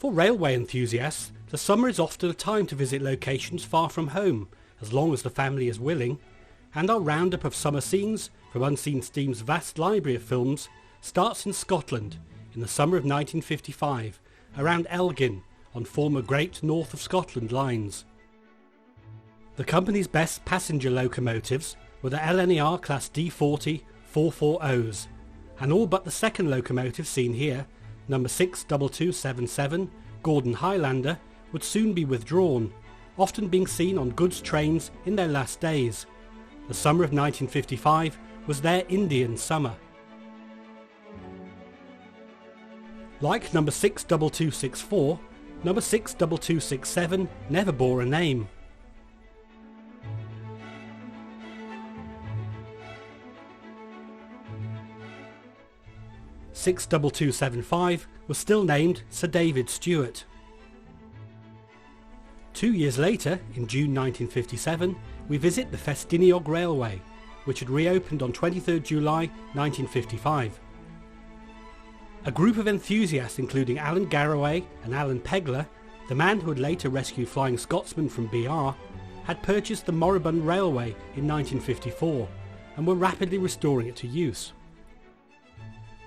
For railway enthusiasts, the summer is often a time to visit locations far from home, as long as the family is willing, and our roundup of summer scenes from Unseen Steam's vast library of films starts in Scotland in the summer of 1955, around Elgin, on former Great North of Scotland lines. The company's best passenger locomotives were the LNER Class D40 440s, and all but the second locomotive seen here, number 62277, Gordon Highlander, would soon be withdrawn, often being seen on goods trains in their last days. The summer of 1955 was their Indian summer. Like number 62264, number 62267 never bore a name. (62275) was still named Sir David Stewart. 2 years later, in June 1957, we visit the Festiniog Railway, which had reopened on 23rd July 1955. A group of enthusiasts including Alan Garraway and Alan Pegler, the man who had later rescued Flying Scotsman from BR, had purchased the Moribund Railway in 1954 and were rapidly restoring it to use.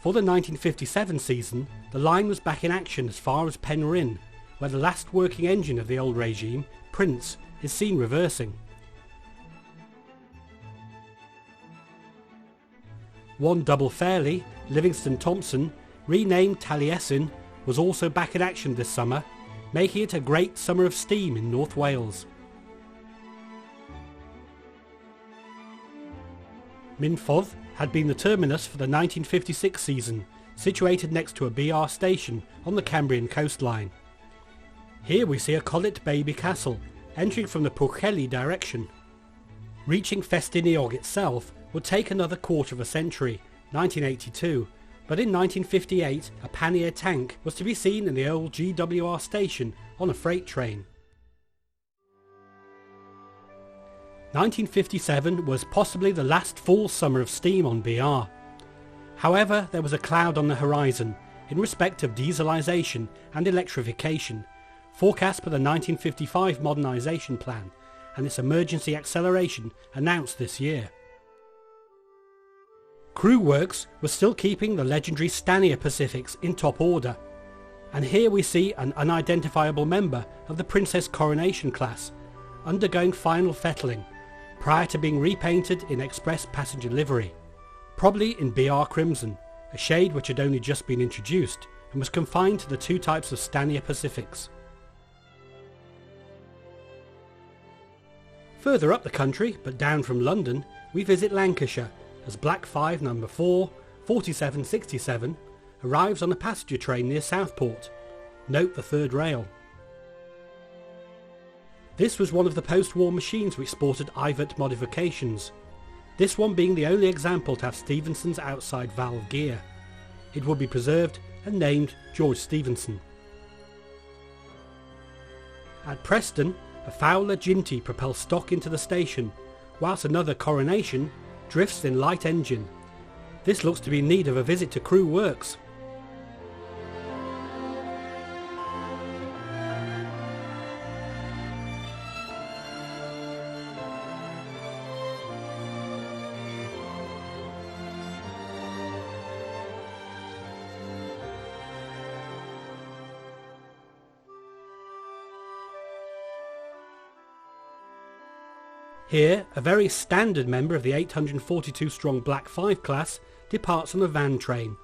For the 1957 season, the line was back in action as far as Penryn, where the last working engine of the old regime, Prince, is seen reversing. One double Fairley, Livingston Thompson, renamed Taliesin, was also back in action this summer, making it a great summer of steam in North Wales. Minffordd had been the terminus for the 1956 season, situated next to a BR station on the Cambrian coastline. Here we see a Collet Baby Castle, entering from the Pwllheli direction. Reaching Festiniog itself would take another quarter of a century, 1982, but in 1958 a pannier tank was to be seen in the old GWR station on a freight train. 1957 was possibly the last full summer of steam on BR. However, there was a cloud on the horizon in respect of dieselisation and electrification, forecast by the 1955 modernisation plan and its emergency acceleration announced this year. Crew Works was still keeping the legendary Stania Pacifics in top order, and here we see an unidentifiable member of the Princess Coronation class undergoing final fettling prior to being repainted in express passenger livery, probably in BR Crimson, a shade which had only just been introduced and was confined to the two types of Stania Pacifics. Further up the country, but down from London, we visit Lancashire as Black 5 number 4, 4767, arrives on a passenger train near Southport. Note the third rail. This was one of the post-war machines which sported Ivert modifications, this one being the only example to have Stephenson's outside valve gear. It would be preserved and named George Stephenson. At Preston, a Fowler Ginty propels stock into the station, whilst another Coronation drifts in light engine. This looks to be in need of a visit to Crew Works. Here, a very standard member of the 842-strong Black 5 class departs on a van train.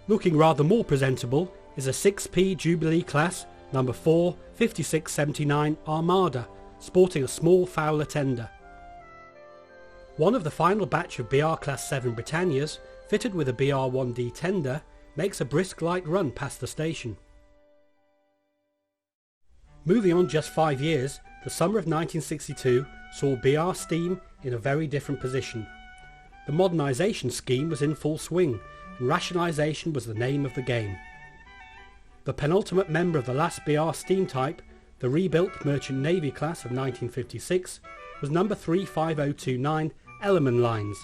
Looking rather more presentable is a 6P Jubilee class number 4 5679 Armada, sporting a small Fowler tender. One of the final batch of BR Class 7 Britannias, fitted with a BR1D tender, makes a brisk light run past the station. Moving on just 5 years, the summer of 1962 saw BR Steam in a very different position. the modernisation scheme was in full swing, and rationalisation was the name of the game. The penultimate member of the last BR steam type, the rebuilt Merchant Navy class of 1956, was number 35029 Ellerman Lines.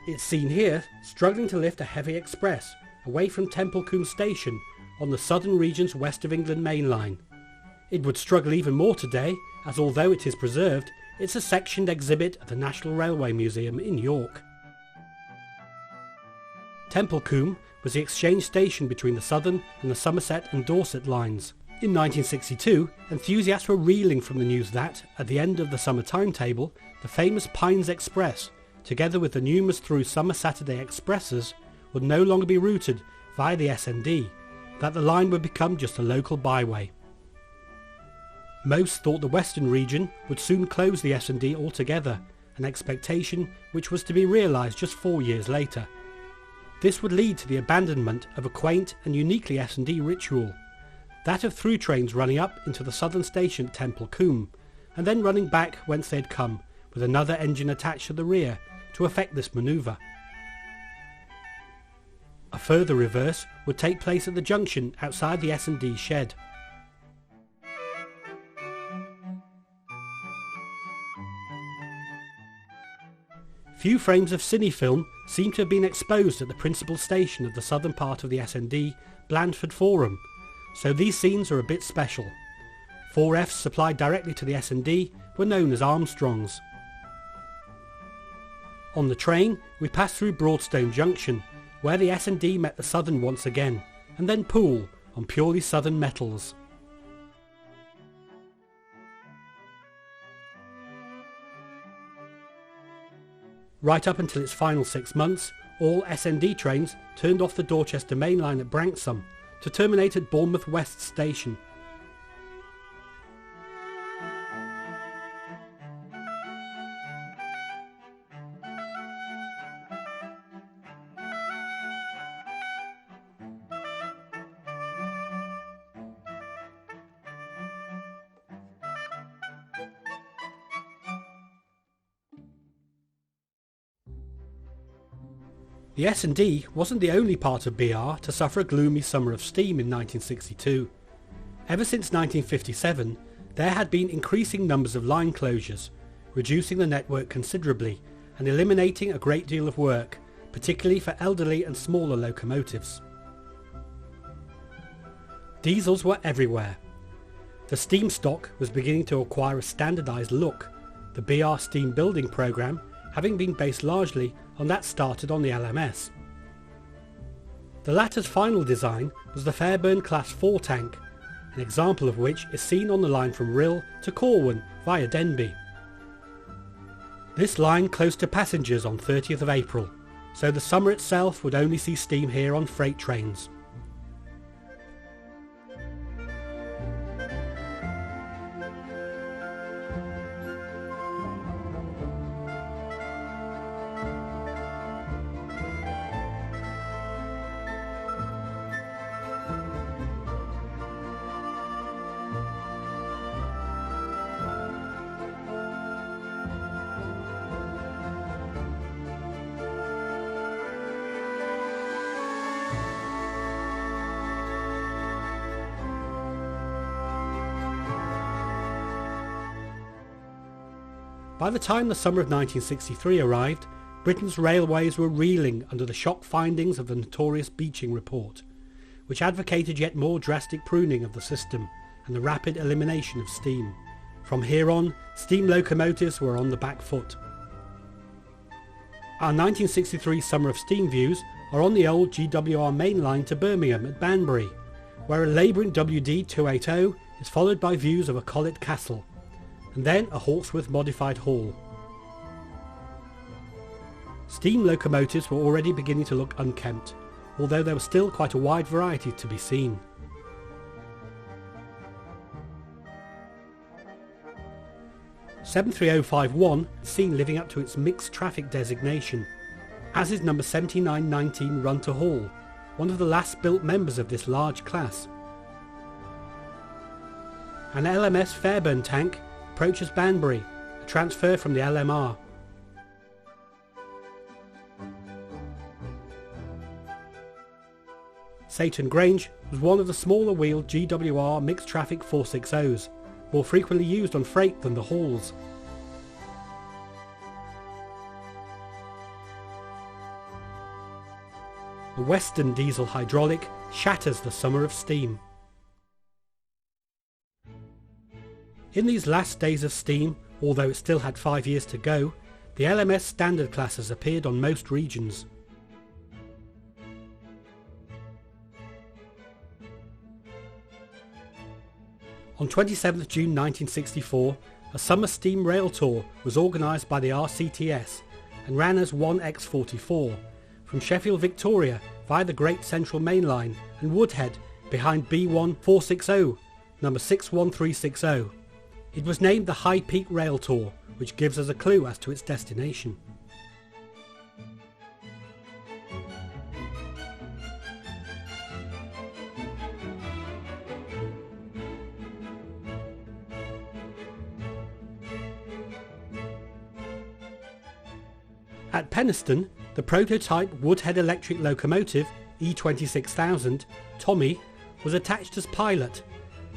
It's seen here struggling to lift a heavy express away from Templecombe Station on the Southern Region's West of England main line. It would struggle even more today, as although it is preserved, it's a sectioned exhibit at the National Railway Museum in York. Templecombe was the exchange station between the Southern and the Somerset and Dorset lines. In 1962, enthusiasts were reeling from the news that, at the end of the summer timetable, the famous Pines Express, together with the numerous through summer Saturday expresses, would no longer be routed via the SND, that the line would become just a local byway. Most thought the Western region would soon close the S&D altogether, an expectation which was to be realised just 4 years later. This would lead to the abandonment of a quaint and uniquely S&D ritual, that of through trains running up into the southern station at Templecombe, and then running back whence they had come, with another engine attached to the rear to effect this manoeuvre. A further reverse would take place at the junction outside the S&D shed. Few frames of cinefilm seem to have been exposed at the principal station of the southern part of the S&D, Blandford Forum, so these scenes are a bit special. 4Fs supplied directly to the S&D were known as Armstrongs. On the train, we passed through Broadstone Junction, where the S&D met the Southern once again, and then Poole on purely Southern metals. Right up until its final 6 months, all S&D trains turned off the Dorchester main line at Branksome to terminate at Bournemouth West Station. The S&D wasn't the only part of BR to suffer a gloomy summer of steam in 1962. Ever since 1957, there had been increasing numbers of line closures, reducing the network considerably and eliminating a great deal of work, particularly for elderly and smaller locomotives. Diesels were everywhere. The steam stock was beginning to acquire a standardised look, the BR steam building programme having been based largely on that started on the LMS. The latter's final design was the Fairburn Class 4 tank, an example of which is seen on the line from Rhyl to Corwin via Denbigh. This line closed to passengers on 30th of April, so the summer itself would only see steam here on freight trains. By the time the summer of 1963 arrived, Britain's railways were reeling under the shock findings of the notorious Beeching Report, which advocated yet more drastic pruning of the system and the rapid elimination of steam. From here on, steam locomotives were on the back foot. Our 1963 Summer of Steam views are on the old GWR main line to Birmingham at Banbury, where a labouring WD 280 is followed by views of a Collet Castle, and then a Hawksworth modified hall. Steam locomotives were already beginning to look unkempt, although there was still quite a wide variety to be seen. (73051) is seen living up to its mixed traffic designation, as is number 7919 Run to Hall, one of the last built members of this large class. An LMS Fairburn tank approaches Banbury, a transfer from the LMR. Seyton Grange was one of the smaller wheeled GWR mixed traffic 460s, more frequently used on freight than the Halls. The Western diesel hydraulic shatters the summer of steam. In these last days of steam, although it still had 5 years to go, the LMS standard classes appeared on most regions. On 27th June 1964, a summer steam rail tour was organised by the RCTS and ran as 1X44 from Sheffield Victoria via the Great Central Main Line and Woodhead behind B1 460, number 61360. It was named the High Peak Rail Tour, which gives us a clue as to its destination. At Penistone, the prototype Woodhead electric locomotive E26000, Tommy, was attached as pilot,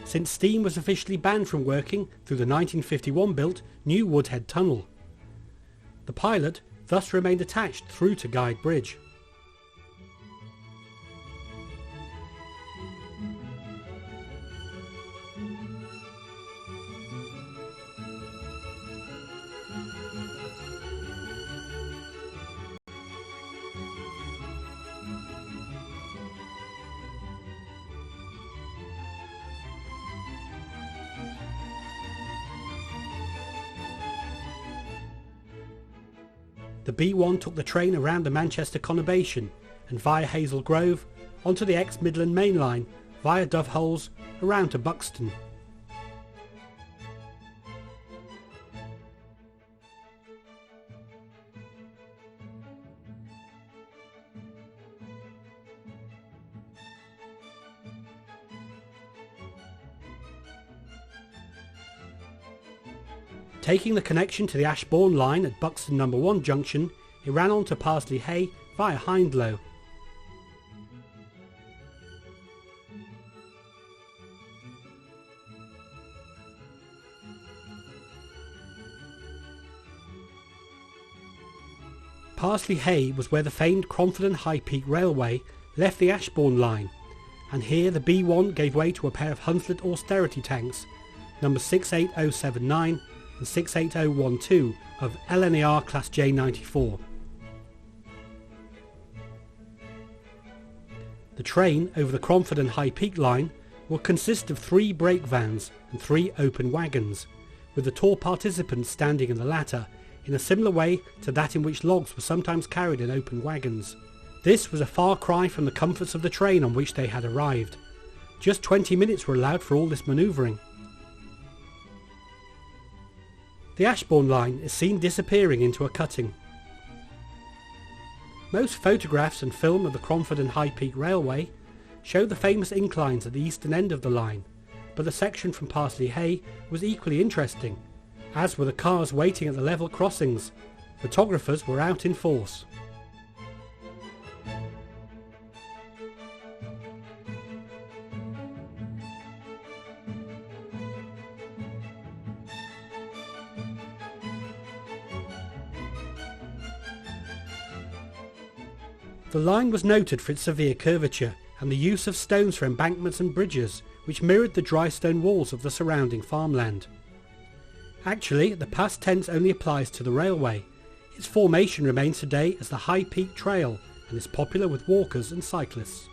since steam was officially banned from working through the 1951 built new Woodhead Tunnel. The pilot thus remained attached through to Guide Bridge. The B1 took the train around the Manchester conurbation and via Hazel Grove onto the ex-Midland Main Line via Dove Holes around to Buxton. Taking the connection to the Ashbourne line at Buxton No. 1 junction, it ran on to Parsley Hay via Hindlow. Parsley Hay was where the famed Cromford High Peak Railway left the Ashbourne line, and here the B1 gave way to a pair of Hunslet austerity tanks, number 68079 and 68012 of LNER Class J94. The train over the Cromford and High Peak line will consist of 3 brake vans and 3 open wagons, with the tour participants standing in the latter, in a similar way to that in which logs were sometimes carried in open wagons. This was a far cry from the comforts of the train on which they had arrived. Just 20 minutes were allowed for all this manoeuvring. The Ashbourne line is seen disappearing into a cutting. Most photographs and film of the Cromford and High Peak Railway show the famous inclines at the eastern end of the line, but the section from Parsley Hay was equally interesting, as were the cars waiting at the level crossings. Photographers were out in force. The line was noted for its severe curvature and the use of stones for embankments and bridges, which mirrored the dry stone walls of the surrounding farmland. Actually, the past tense only applies to the railway. Its formation remains today as the High Peak Trail and is popular with walkers and cyclists.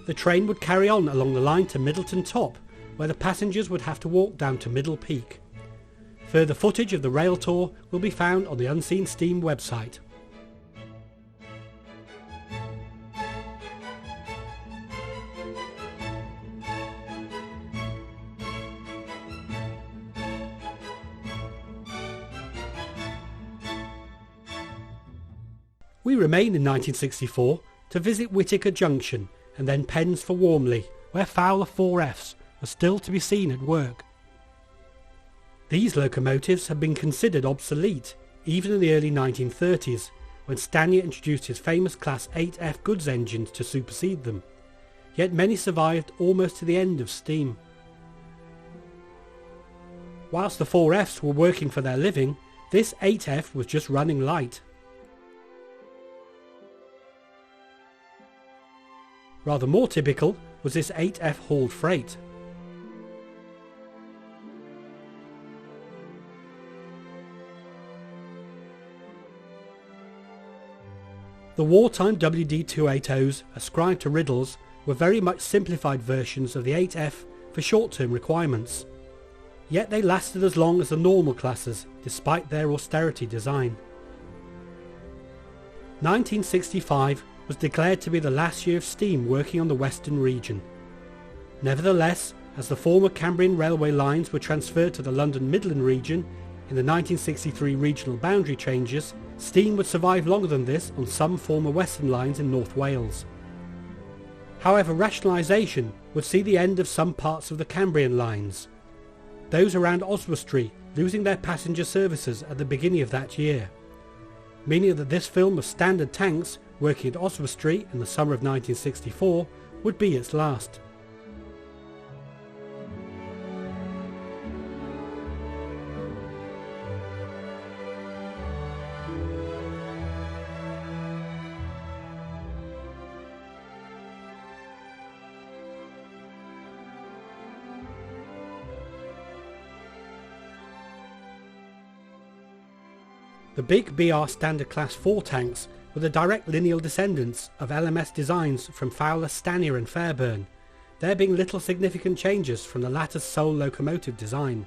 The train would carry on along the line to Middleton Top, where the passengers would have to walk down to Middle Peak. Further footage of the rail tour will be found on the Unseen Steam website. We remain in 1964 to visit Whittaker Junction and then Pens for Warmley, where Fowler 4Fs were still to be seen at work. These locomotives had been considered obsolete even in the early 1930s, when Stannyer introduced his famous Class 8F goods engines to supersede them, yet many survived almost to the end of steam. Whilst the 4Fs were working for their living, this 8F was just running light. Rather more typical was this 8F hauled freight. The wartime WD-280s ascribed to Riddles were very much simplified versions of the 8F for short-term requirements. Yet they lasted as long as the normal classes, despite their austerity design. 1965 was declared to be the last year of steam working on the Western region. Nevertheless, as the former Cambrian railway lines were transferred to the London Midland region in the 1963 regional boundary changes, steam would survive longer than this on some former Western lines in North Wales. However, rationalisation would see the end of some parts of the Cambrian lines, those around Oswestry losing their passenger services at the beginning of that year, meaning that this film of standard tanks working at Oswestry in the summer of 1964 would be its last. The big BR Standard Class 4 tanks were the direct lineal descendants of LMS designs from Fowler, Stannyer and Fairburn, there being little significant changes from the latter's sole locomotive design.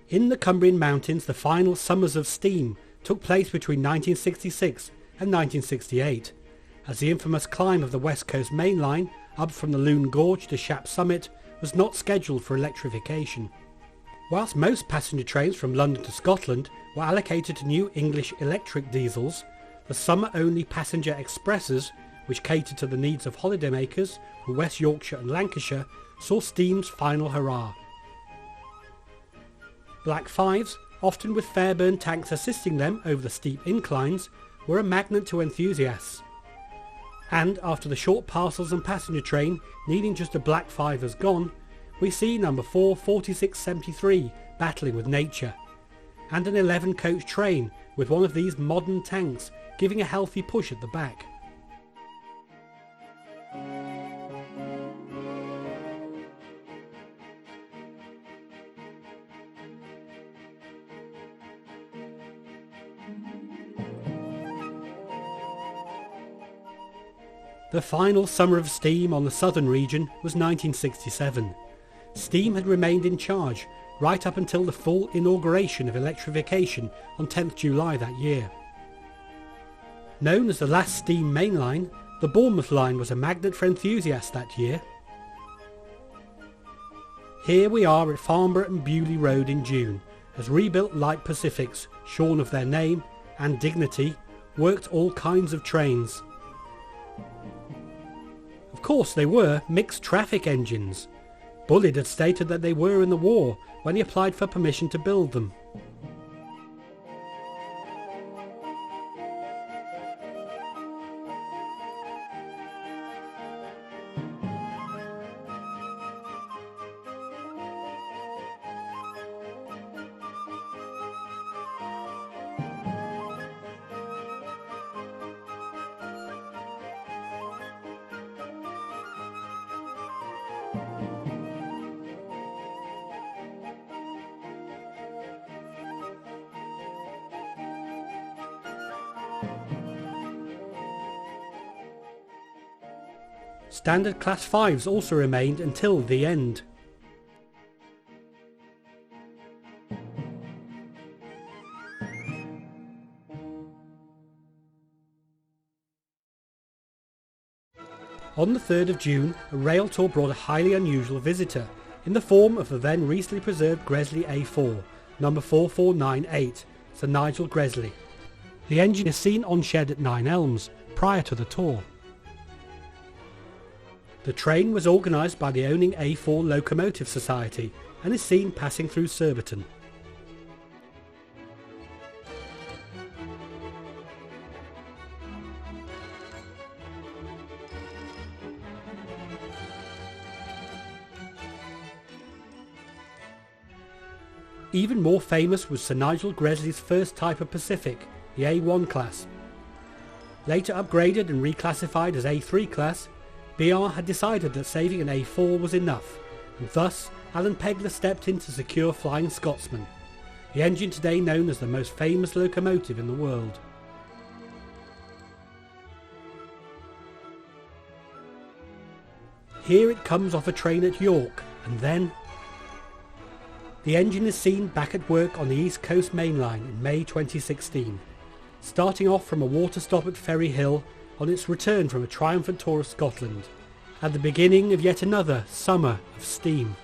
In the Cumbrian Mountains, the final summers of steam took place between 1966 and 1968, as the infamous climb of the West Coast Main Line up from the Lune Gorge to Shap Summit was not scheduled for electrification. Whilst most passenger trains from London to Scotland were allocated to new English electric diesels, the summer-only passenger expresses, which catered to the needs of holidaymakers from West Yorkshire and Lancashire, saw steam's final hurrah. Black Fives, often with Fairburn tanks assisting them over the steep inclines, were a magnet to enthusiasts. And after the short parcels and passenger train needing just a Black Five has gone, we see number 4 4673 battling with nature, and an 11-coach train with one of these modern tanks giving a healthy push at the back. The final summer of steam on the southern region was 1967. Steam had remained in charge right up until the full inauguration of electrification on 10th July that year. Known as the last steam main line, the Bournemouth line was a magnet for enthusiasts that year. Here we are at Farnborough and Bewley Road in June, as rebuilt light Pacifics, shorn of their name and dignity, worked all kinds of trains. Of course they were mixed traffic engines. Bullitt had stated that they were in the war when he applied for permission to build them. Standard Class 5s also remained until the end. On the 3rd of June, a rail tour brought a highly unusual visitor, in the form of the then recently preserved Gresley A4, number 4498, Sir Nigel Gresley. The engine is seen on shed at Nine Elms, prior to the tour. The train was organised by the owning A4 Locomotive Society and is seen passing through Surbiton. Even more famous was Sir Nigel Gresley's first type of Pacific, the A1 class. Later upgraded and reclassified as A3 class, BR had decided that saving an A4 was enough, and thus Alan Pegler stepped in to secure Flying Scotsman, the engine today known as the most famous locomotive in the world. Here it comes off a train at York, and then the engine is seen back at work on the East Coast Main Line in May 2016, starting off from a water stop at Ferry Hill on its return from a triumphant tour of Scotland, at the beginning of yet another summer of steam.